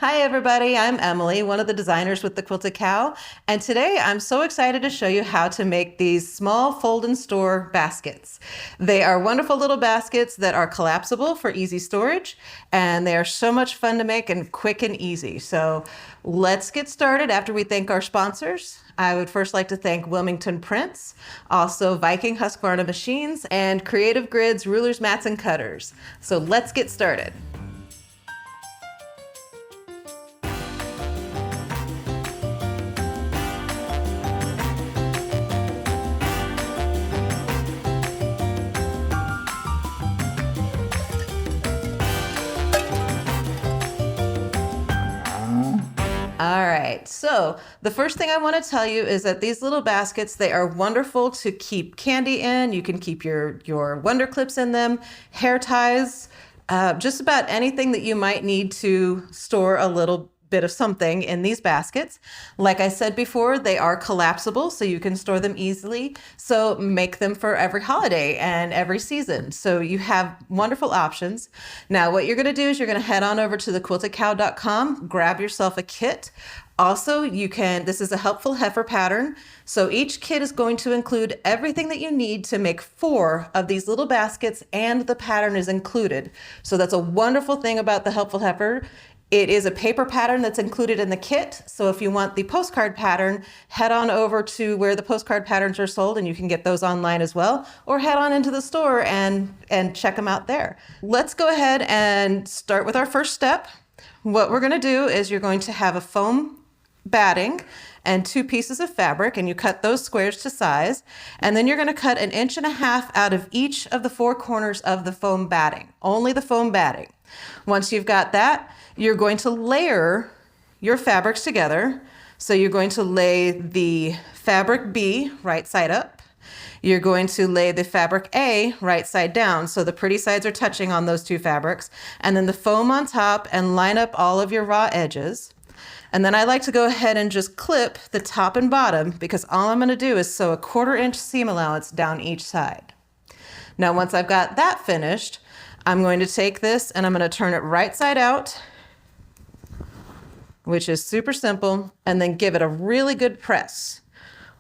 Hi everybody, I'm Emily, one of the designers with the Quilted Cow, and today I'm so excited to show you how to make these small fold and store baskets. They are wonderful little baskets that are collapsible for easy storage, and they are so much fun to make and quick and easy. So let's get started after we thank our sponsors. I would first like to thank Wilmington Prints, also Viking Husqvarna Machines, and Creative Grids Rulers, Mats, and Cutters. So let's get started. All right, so the first thing I want to tell you is that these little baskets, they are wonderful to keep candy in. You can keep your wonder clips in them, hair ties, just about anything that you might need to store a little bit of something in these baskets. Like I said before, they are collapsible, so you can store them easily. So make them for every holiday and every season. So you have wonderful options. Now, what you're going to do is you're going to head on over to thequiltedcow.com, grab yourself a kit. Also, this is a helpful heifer pattern. So each kit is going to include everything that you need to make 4 of these little baskets, and the pattern is included. So that's a wonderful thing about the helpful heifer. It is a paper pattern that's included in the kit. So if you want the postcard pattern, head on over to where the postcard patterns are sold, and you can get those online as well, or head on into the store and check them out there. Let's go ahead and start with our first step. What we're going to do is you're going to have a foam batting and 2 pieces of fabric, and you cut those squares to size, and then you're going to cut 1.5 inches out of each of the 4 corners of the foam batting, only the foam batting. Once you've got that, you're going to layer your fabrics together. So you're going to lay the fabric B right side up. You're going to lay the fabric A right side down, so the pretty sides are touching on those 2 fabrics, and then the foam on top, and line up all of your raw edges. And then I like to go ahead and just clip the top and bottom, because all I'm going to do is sew a 1/4 inch seam allowance down each side. Now, once I've got that finished, I'm going to take this and I'm going to turn it right side out, which is super simple, and then give it a really good press.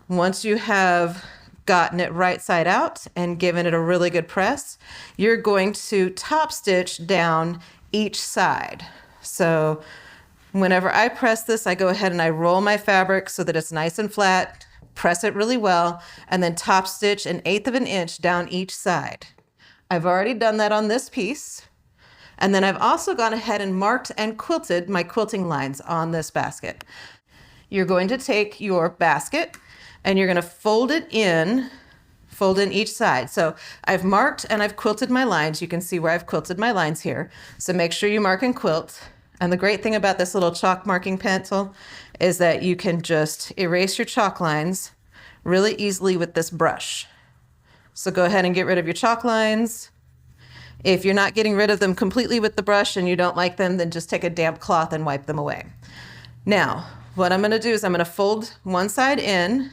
Once you have gotten it right side out and given it a really good press, you're going to top stitch down each side. So whenever I press this, I go ahead and I roll my fabric so that it's nice and flat, press it really well, and then top stitch 1/8 of an inch down each side. I've already done that on this piece. And then I've also gone ahead and marked and quilted my quilting lines on this basket. You're going to take your basket and you're going to fold in each side. So I've marked and I've quilted my lines. You can see where I've quilted my lines here. So make sure you mark and quilt. And the great thing about this little chalk marking pencil is that you can just erase your chalk lines really easily with this brush. So go ahead and get rid of your chalk lines. If you're not getting rid of them completely with the brush and you don't like them, then just take a damp cloth and wipe them away. Now, what I'm going to do is I'm going to fold one side in,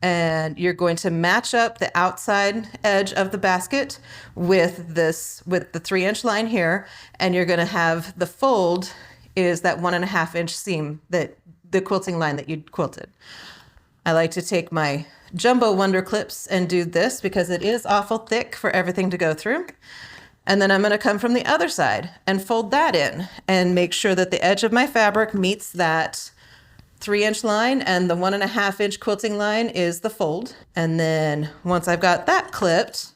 and you're going to match up the outside edge of the basket with the 3-inch line here, and you're going to have the fold is that 1.5 inch seam, that the quilting line that you quilted. I like to take my jumbo wonder clips and do this because it is awful thick for everything to go through. And then I'm going to come from the other side and fold that in and make sure that the edge of my fabric meets that 3-inch line, and the 1.5 inch quilting line is the fold. And then once I've got that clipped,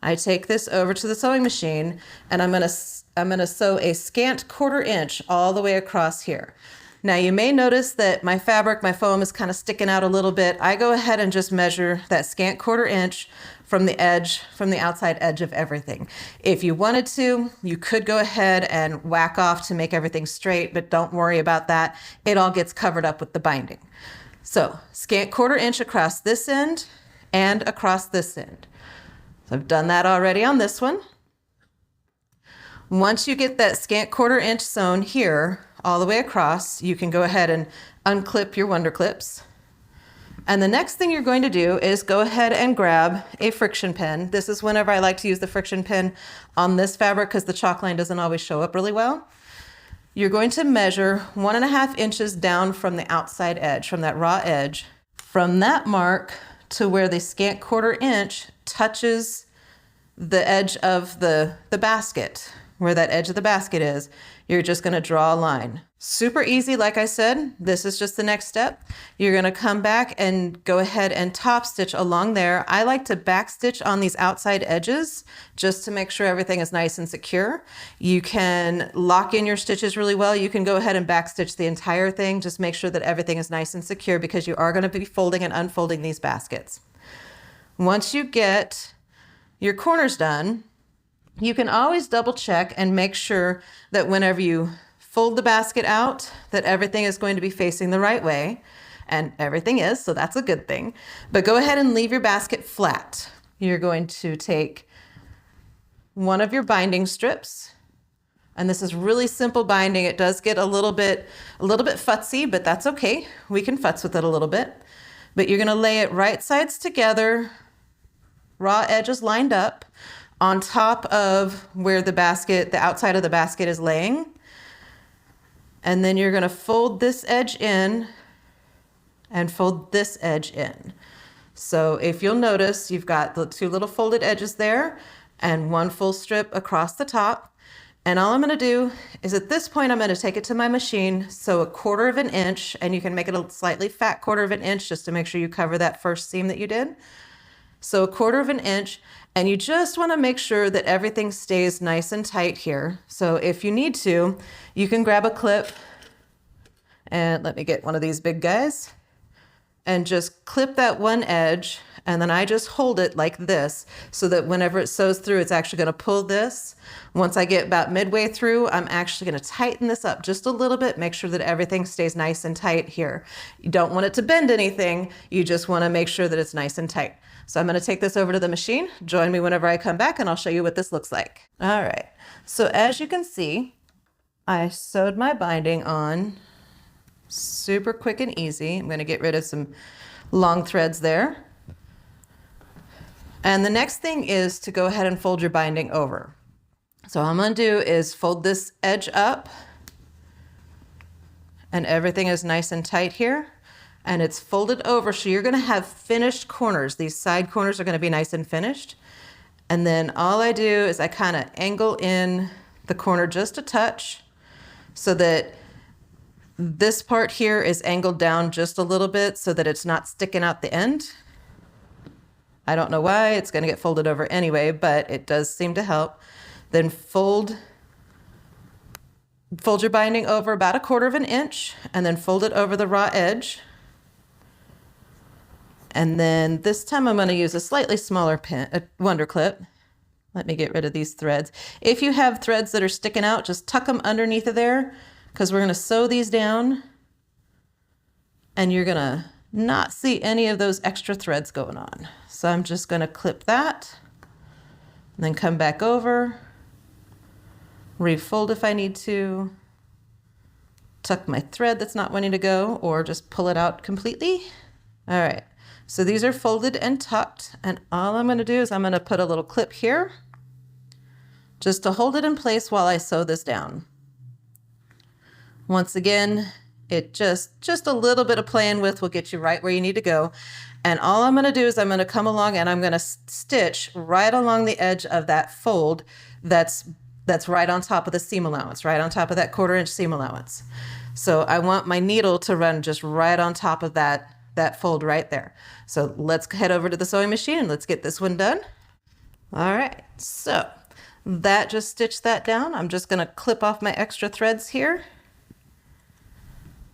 I take this over to the sewing machine, and I'm going to sew a scant 1/4 inch all the way across here. Now you may notice that my foam is kind of sticking out a little bit. I go ahead and just measure that scant 1/4 inch from the outside edge of everything. If you wanted to, you could go ahead and whack off to make everything straight, but don't worry about that. It all gets covered up with the binding. So scant 1/4 inch across this end and across this end. So I've done that already on this one. Once you get that scant 1/4 inch sewn here all the way across, you can go ahead and unclip your wonder clips. And the next thing you're going to do is go ahead and grab a friction pin. This is whenever I like to use the friction pin on this fabric because the chalk line doesn't always show up really well. you're going to measure 1.5 inches down from the outside edge, from that raw edge. From that mark to where the scant 1/4 inch touches the edge of the basket, where that edge of the basket is, you're just going to draw a line. Super easy. Like I said, this is just the next step. You're going to come back and go ahead and top stitch along there. I like to back stitch on these outside edges just to make sure everything is nice and secure. You can lock in your stitches really well. You can go ahead and back stitch the entire thing. Just make sure that everything is nice and secure because you are going to be folding and unfolding these baskets. Once you get your corners done, you can always double check and make sure that whenever you fold the basket out, that everything is going to be facing the right way, and everything is, so that's a good thing. But go ahead and leave your basket flat. You're going to take one of your binding strips, and this is really simple binding. It does get a little bit futzy, but that's okay. We can futz with it a little bit. But you're going to lay it right sides together, raw edges lined up, on top of where the basket, the outside of the basket is laying. And then you're going to fold this edge in and fold this edge in. So if you'll notice, you've got the 2 little folded edges there and 1 full strip across the top. And all I'm going to do is at this point, I'm going to take it to my machine. So 1/4 inch, and you can make it a slightly fat 1/4 inch just to make sure you cover that first seam that you did. So 1/4 inch, and you just want to make sure that everything stays nice and tight here. So if you need to, you can grab a clip, and let me get one of these big guys, and just clip that one edge, and then I just hold it like this so that whenever it sews through, it's actually going to pull this. Once I get about midway through, I'm actually going to tighten this up just a little bit, make sure that everything stays nice and tight here. You don't want it to bend anything, you just want to make sure that it's nice and tight. So I'm going to take this over to the machine. Join me whenever I come back and I'll show you what this looks like. All right. So as you can see, I sewed my binding on super quick and easy. I'm going to get rid of some long threads there. And the next thing is to go ahead and fold your binding over. So all I'm going to do is fold this edge up, and everything is nice and tight here. And it's folded over, so you're going to have finished corners. These side corners are going to be nice and finished. And then all I do is I kind of angle in the corner just a touch so that this part here is angled down just a little bit so that it's not sticking out the end. I don't know why, it's going to get folded over anyway, but it does seem to help. Then fold your binding over about 1/4 inch, and then fold it over the raw edge. And then this time I'm going to use a slightly smaller pin, a Wonder Clip. Let me get rid of these threads. If you have threads that are sticking out, just tuck them underneath of there, because we're going to sew these down, and you're going to not see any of those extra threads going on. So I'm just going to clip that, and then come back over, refold if I need to, tuck my thread that's not wanting to go, or just pull it out completely. All right. So these are folded and tucked, and all I'm going to do is I'm going to put a little clip here just to hold it in place while I sew this down. Once again, it just a little bit of playing with will get you right where you need to go. And all I'm going to do is I'm going to come along and I'm going to stitch right along the edge of that fold that's right on top of the seam allowance, right on top of that 1/4 inch seam allowance. So I want my needle to run just right on top of that fold right there. So let's head over to the sewing machine and let's get this one done. All right, so that just stitched that down. I'm just going to clip off my extra threads here.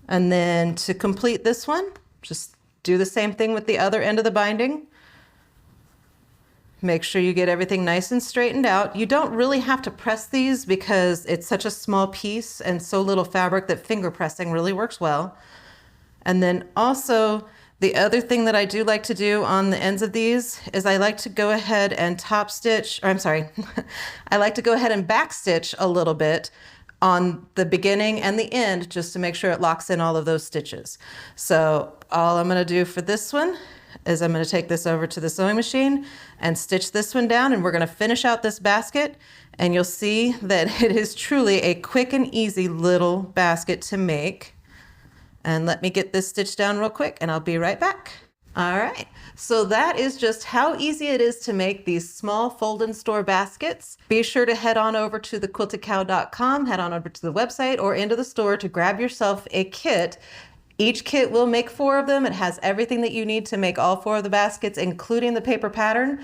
And then to complete this one, just do the same thing with the other end of the binding. Make sure you get everything nice and straightened out. You don't really have to press these because it's such a small piece and so little fabric that finger pressing really works well. And then also the other thing that I do like to do on the ends of these is I like to go ahead and top stitch, or I'm sorry, I like to go ahead and back stitch a little bit on the beginning and the end just to make sure it locks in all of those stitches. So all I'm going to do for this one is I'm going to take this over to the sewing machine and stitch this one down, and we're going to finish out this basket, and you'll see that it is truly a quick and easy little basket to make. And let me get this stitched down real quick and I'll be right back. All right, so that is just how easy it is to make these small fold and store baskets. Be sure to head on over to thequiltedcow.com, head on over to the website or into the store to grab yourself a kit. Each kit will make 4 of them. It has everything that you need to make all 4 of the baskets, including the paper pattern.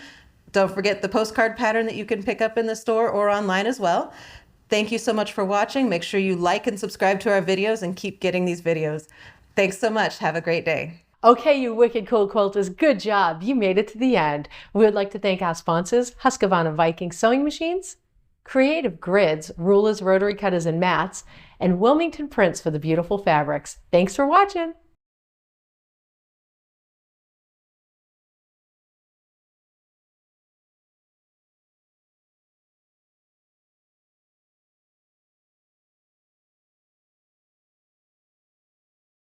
Don't forget the postcard pattern that you can pick up in the store or online as well. Thank you so much for watching. Make sure you like and subscribe to our videos and keep getting these videos. Thanks so much. Have a great day. Okay, you wicked cool quilters, good job. You made it to the end. We would like to thank our sponsors, Husqvarna Viking Sewing Machines, Creative Grids, rulers, rotary cutters, and mats, and Wilmington Prints for the beautiful fabrics. Thanks for watching.